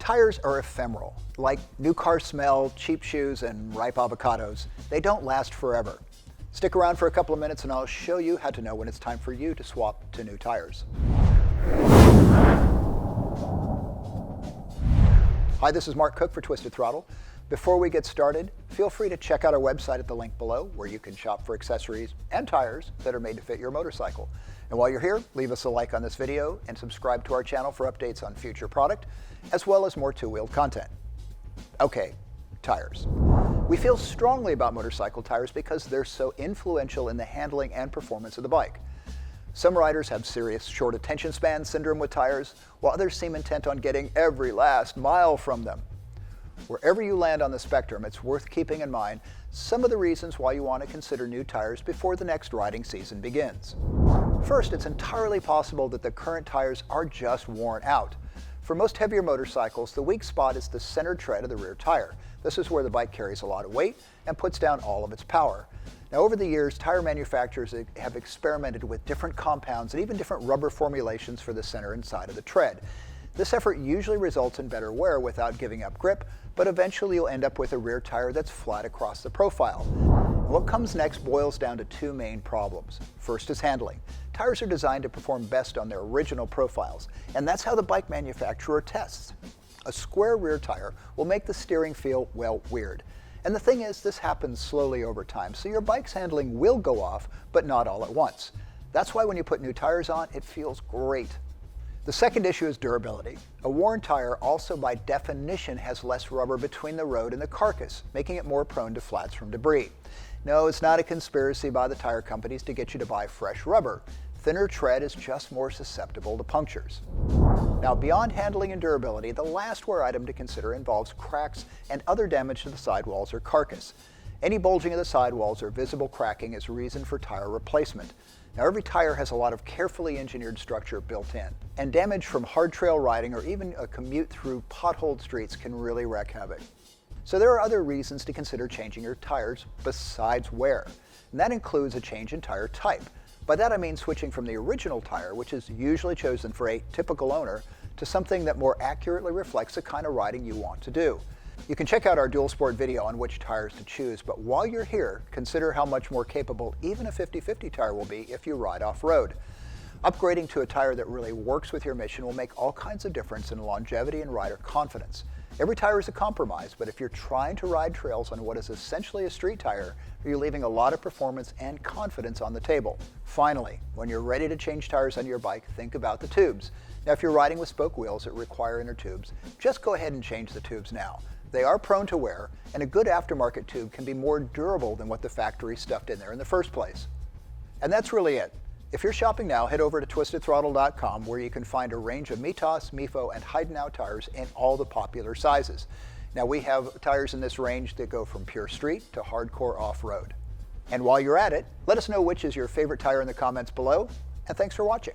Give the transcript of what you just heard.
Tires are ephemeral. Like new car smell, cheap shoes, and ripe avocados, they don't last forever. Stick around for a couple of minutes and I'll show you how to know when it's time for you to swap to new tires. Hi, this is Mark Cook for Twisted Throttle. Before we get started, feel free to check out our website at the link below where you can shop for accessories and tires that are made to fit your motorcycle. And while you're here, leave us a like on this video and subscribe to our channel for updates on future product, as well as more two-wheeled content. Okay, tires. We feel strongly about motorcycle tires because they're so influential in the handling and performance of the bike. Some riders have serious short attention span syndrome with tires, while others seem intent on getting every last mile from them. Wherever you land on the spectrum, it's worth keeping in mind some of the reasons why you want to consider new tires before the next riding season begins. First, it's entirely possible that the current tires are just worn out. For most heavier motorcycles, the weak spot is the center tread of the rear tire. This is where the bike carries a lot of weight and puts down all of its power. Now, over the years, tire manufacturers have experimented with different compounds and even different rubber formulations for the center and side of the tread. This effort usually results in better wear without giving up grip, but eventually you'll end up with a rear tire that's flat across the profile. What comes next boils down to two main problems. First is handling. Tires are designed to perform best on their original profiles, and that's how the bike manufacturer tests. A square rear tire will make the steering feel, well, weird. And the thing is, this happens slowly over time, so your bike's handling will go off, but not all at once. That's why when you put new tires on, it feels great. The second issue is durability. A worn tire also by definition has less rubber between the road and the carcass, making it more prone to flats from debris. No, it's not a conspiracy by the tire companies to get you to buy fresh rubber. Thinner tread is just more susceptible to punctures. Now, beyond handling and durability, the last wear item to consider involves cracks and other damage to the sidewalls or carcass. Any bulging of the sidewalls or visible cracking is reason for tire replacement. Now, every tire has a lot of carefully engineered structure built in, and damage from hard trail riding or even a commute through potholed streets can really wreak havoc. So there are other reasons to consider changing your tires besides wear, and that includes a change in tire type. By that I mean switching from the original tire, which is usually chosen for a typical owner, to something that more accurately reflects the kind of riding you want to do. You can check out our dual sport video on which tires to choose, but while you're here, consider how much more capable even a 50/50 tire will be if you ride off-road. Upgrading to a tire that really works with your mission will make all kinds of difference in longevity and rider confidence. Every tire is a compromise, but if you're trying to ride trails on what is essentially a street tire, you're leaving a lot of performance and confidence on the table. Finally, when you're ready to change tires on your bike, think about the tubes. Now, if you're riding with spoke wheels that require inner tubes, just go ahead and change the tubes now. They are prone to wear, and a good aftermarket tube can be more durable than what the factory stuffed in there in the first place. And that's really it. If you're shopping now, head over to TwistedThrottle.com where you can find a range of Mitas, Mifo, and Heidenau tires in all the popular sizes. Now, we have tires in this range that go from pure street to hardcore off-road. And while you're at it, let us know which is your favorite tire in the comments below, and thanks for watching.